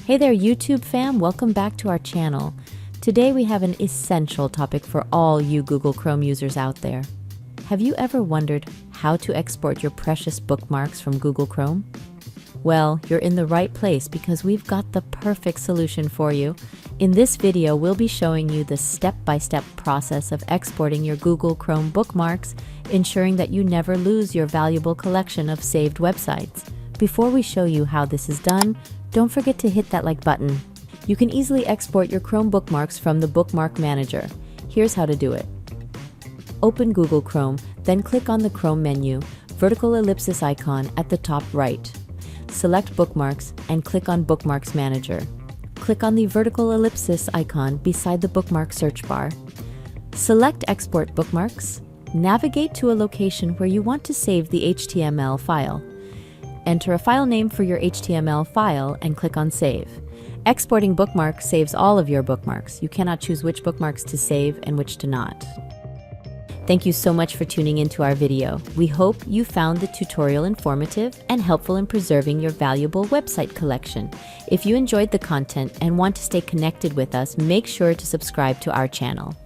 Hey there, YouTube fam, welcome back to our channel. Today we have an essential topic for all you Google Chrome users out there. Have you ever wondered how to export your precious bookmarks from Google Chrome? Well, you're in the right place because we've got the perfect solution for you. In this video, we'll be showing you the step-by-step process of exporting your Google Chrome bookmarks, ensuring that you never lose your valuable collection of saved websites. Before we show you how this is done, don't forget to hit that like button. You can easily export your Chrome bookmarks from the Bookmark Manager. Here's how to do it. Open Google Chrome, then click on the Chrome menu, vertical ellipsis icon at the top right. Select Bookmarks and click on Bookmarks Manager. Click on the vertical ellipsis icon beside the bookmark search bar. Select Export Bookmarks. Navigate to a location where you want to save the HTML file. Enter a file name for your HTML file and click on Save. Exporting bookmarks saves all of your bookmarks. You cannot choose which bookmarks to save and which to not. Thank you so much for tuning into our video. We hope you found the tutorial informative and helpful in preserving your valuable website collection. If you enjoyed the content and want to stay connected with us, make sure to subscribe to our channel.